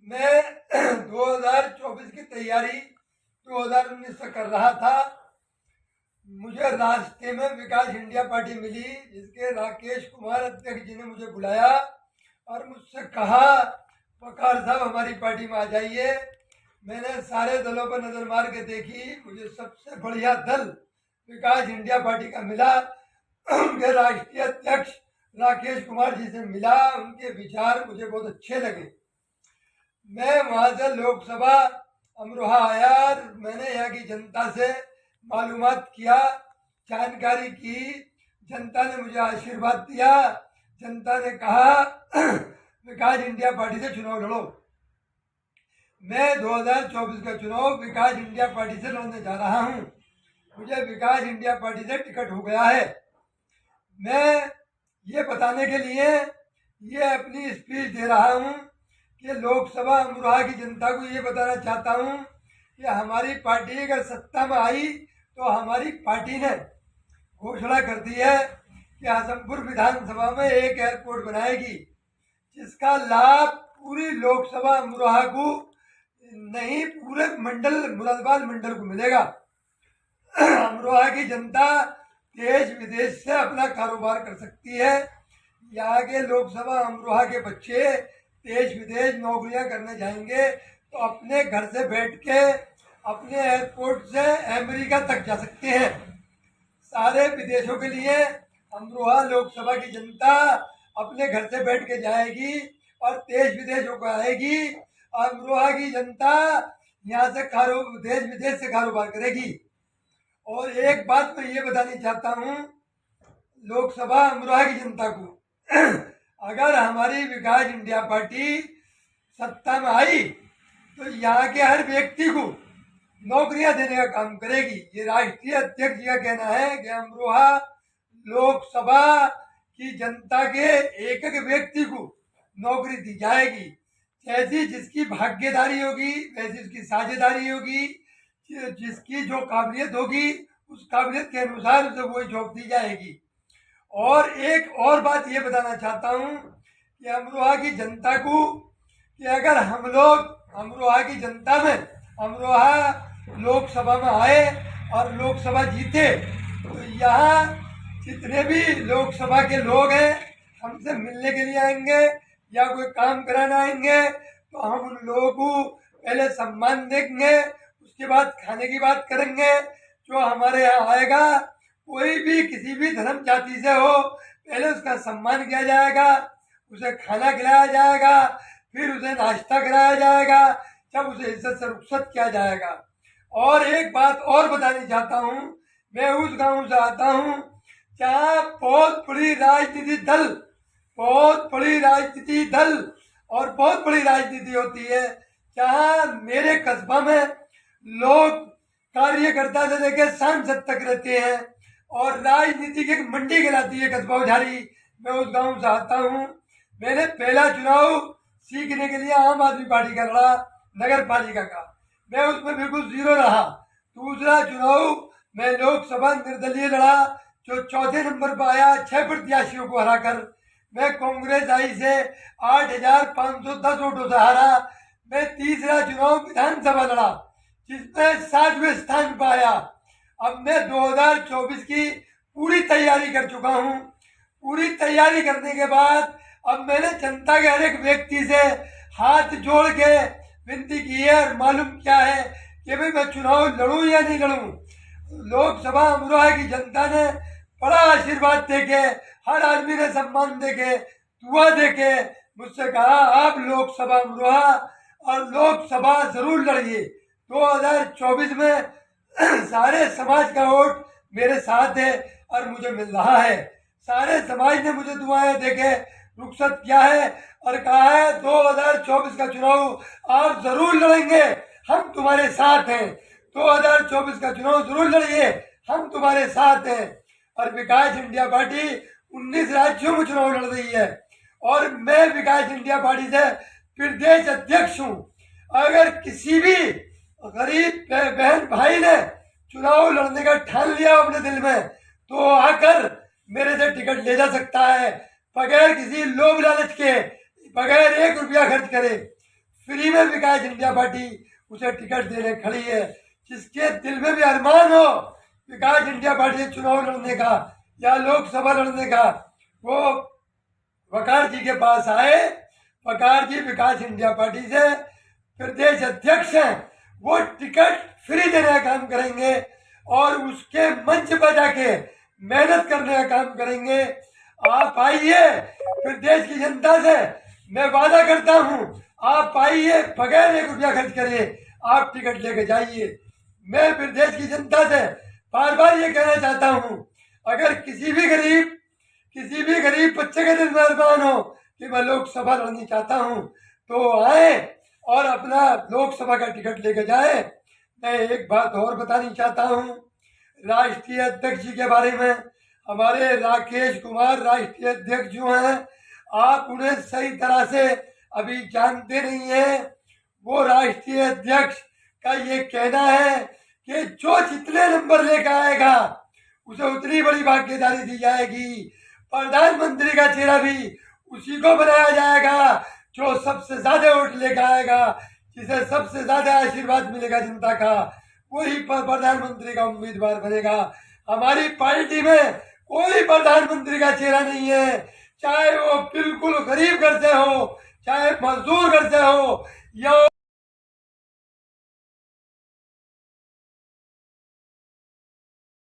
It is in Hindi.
मैं 2024 की तैयारी 2019 से कर रहा था। मुझे रास्ते में विकास इंडिया पार्टी मिली, जिसके राकेश कुमार अध्यक्ष जी ने मुझे बुलाया और मुझसे कहा, पकार साहब हमारी पार्टी में आ जाइए। मैंने सारे दलों पर नजर मार के देखी, मुझे सबसे बढ़िया दल विकास इंडिया पार्टी का मिला। उनके राष्ट्रीय अध्यक्ष राकेश कुमार जी से मिला, उनके विचार मुझे बहुत अच्छे लगे। मैं वहां से लोकसभा अमरोहा आया और मैंने यहाँ की जनता से मालूमात किया, जानकारी की। जनता ने मुझे आशीर्वाद दिया। जनता ने कहा विकास इंडिया पार्टी से चुनाव लड़ो। मैं 2024 का चुनाव विकास इंडिया पार्टी से लड़ने जा रहा हूँ। मुझे विकास इंडिया पार्टी से टिकट हो गया है। मैं ये बताने के लिए ये अपनी स्पीच दे रहा हूँ कि लोकसभा अमरोहा की जनता को ये बताना चाहता हूँ कि हमारी पार्टी अगर सत्ता में आई तो हमारी पार्टी ने घोषणा कर दी है कि हसनपुर विधानसभा में एक एयरपोर्ट बनाएगी, जिसका लाभ पूरी लोकसभा अमरोहा को नहीं, पूरे मंडल मुरादाबाद मंडल को मिलेगा। अमरोहा की जनता देश विदेश से अपना कारोबार कर सकती है। यहाँ के लोकसभा अमरोहा के बच्चे देश विदेश नौकरियां करने जाएंगे तो अपने घर से बैठ के अपने एयरपोर्ट से अमेरिका तक जा सकते हैं। सारे विदेशों के लिए अमरोहा लोकसभा की जनता अपने घर से बैठ के जाएगी और देश विदेशों को आएगी। अमरोहा की जनता यहाँ से देश विदेश से कारोबार करेगी। और एक बात मैं ये बतानी चाहता हूँ लोकसभा अमरोहा की जनता को, अगर हमारी विकास इंडिया पार्टी सत्ता में आई तो यहाँ के हर व्यक्ति को नौकरियां देने का काम करेगी। ये राष्ट्रीय अध्यक्ष जी का कहना है कि अमरोहा लोकसभा की जनता के एक एक व्यक्ति को नौकरी दी जाएगी। जैसी जिसकी भाग्यदारी होगी वैसी उसकी साझेदारी होगी। जिसकी जो काबिलियत होगी उस काबिलियत के अनुसार उसे वही जॉब दी जाएगी। और एक और बात ये बताना चाहता हूँ कि अमरोहा की जनता को कि अगर हम लोग अमरोहा की जनता में अमरोहा लोकसभा में आए और लोकसभा जीते तो यहाँ जितने भी लोकसभा के लोग हैं हमसे मिलने के लिए आएंगे या कोई काम कराना आएंगे तो हम उन लोगों को पहले सम्मान देंगे, उसके बाद खाने की बात करेंगे। जो हमारे यहाँ आएगा कोई भी किसी भी धर्म जाति से हो, पहले उसका सम्मान किया जाएगा, उसे खाना खिलाया जाएगा, फिर उसे नाश्ता कराया जाएगा, जब उसे इज्जत से रुखसत किया जाएगा। और एक बात और बतानी चाहता हूँ, मैं उस गांव से आता हूँ जहाँ बहुत बड़ी राजनीति दल और बहुत बड़ी राजनीति होती है। जहाँ मेरे कस्बा में लोग कार्यकर्ता से लेकर सांसद तक रहते हैं और राजनीति की एक मंडी कहलाती है कस्बा उझारी। मैं उस गांव से आता हूँ। मैंने पहला चुनाव सीखने के लिए आम आदमी पार्टी का लड़ा, नगर पालिका का, मैं उसमें बिल्कुल जीरो रहा। दूसरा चुनाव मैं लोकसभा निर्दलीय लड़ा, जो चौथे नंबर पर आया 6 प्रत्याशियों को हराकर। मैं कांग्रेस आई से 8,510 वोटों से हारा। मैं तीसरा चुनाव विधानसभा लड़ा जिसमें 7वें स्थान पर आया। अब मैं 2024 की पूरी तैयारी कर चुका हूँ। पूरी तैयारी करने के बाद अब मैंने जनता के हर एक व्यक्ति से हाथ जोड़ के विनती की है और मालूम क्या है कि भाई मैं चुनाव लड़ूं या नहीं लड़ूं। लोकसभा अमरोहा की जनता ने बड़ा आशीर्वाद देके, हर आदमी ने सम्मान देके, दुआ देके मुझसे कहा आप लोकसभा अमरोहा और लोकसभा जरूर लड़िए। 2024 में सारे समाज का वोट मेरे साथ है और मुझे मिल रहा है। सारे समाज ने मुझे दुआएं देके रुखसत किया है और कहा है 2024 का चुनाव आप जरूर लड़ेंगे, हम तुम्हारे साथ हैं। 2024 का चुनाव जरूर लड़िए, हम तुम्हारे साथ हैं। और विकास इंडिया पार्टी 19 राज्यों में चुनाव लड़ रही है और मैं विकास इंडिया पार्टी से प्रदेश अध्यक्ष हूँ। अगर किसी भी गरीब बहन भाई ने चुनाव लड़ने का ठान लिया अपने दिल में तो आकर मेरे से टिकट ले जा सकता है, बगैर किसी लोभ लालच के, बगैर 1 रुपया खर्च करे। फ्री में विकास इंडिया पार्टी उसे टिकट देने खड़ी है। जिसके दिल में भी अरमान हो विकास इंडिया पार्टी से चुनाव लड़ने का या लोकसभा लड़ने का, वो वकार जी के पास आए। वकार जी विकास इंडिया पार्टी से प्रदेश अध्यक्ष हैं, वो टिकट फ्री देने का काम करेंगे और उसके मंच पर जाके मेहनत करने का काम करेंगे। आप आइए, प्रदेश की जनता से मैं वादा करता हूं, आप आइए, बगैर 1 रुपया खर्च करे आप टिकट लेके जाइए। मैं प्रदेश की जनता से बार बार ये कहना चाहता हूं, अगर किसी भी गरीब बच्चे के दिल में अरमान हो कि मैं लोकसभा लड़नी चाहता हूं, तो आए और अपना लोकसभा का टिकट लेके जाए। मैं एक बात और बतानी चाहता हूं राष्ट्रीय अध्यक्ष जी के बारे में। हमारे राकेश कुमार राष्ट्रीय अध्यक्ष जो हैं, आप उन्हें सही तरह से अभी जानते नहीं हैं। वो राष्ट्रीय अध्यक्ष का ये कहना है कि जो जितने नंबर लेकर आएगा उसे उतनी बड़ी भागीदारी दी जाएगी। प्रधानमंत्री का चेहरा भी उसी को बनाया जाएगा जो सबसे ज्यादा वोट लेकर आएगा, जिसे सबसे ज्यादा आशीर्वाद मिलेगा जनता का, वही प्रधानमंत्री का उम्मीदवार बनेगा। हमारी पार्टी में कोई प्रधानमंत्री का चेहरा नहीं है, चाहे वो बिल्कुल गरीब घर से हो, चाहे मजदूर घर से हो या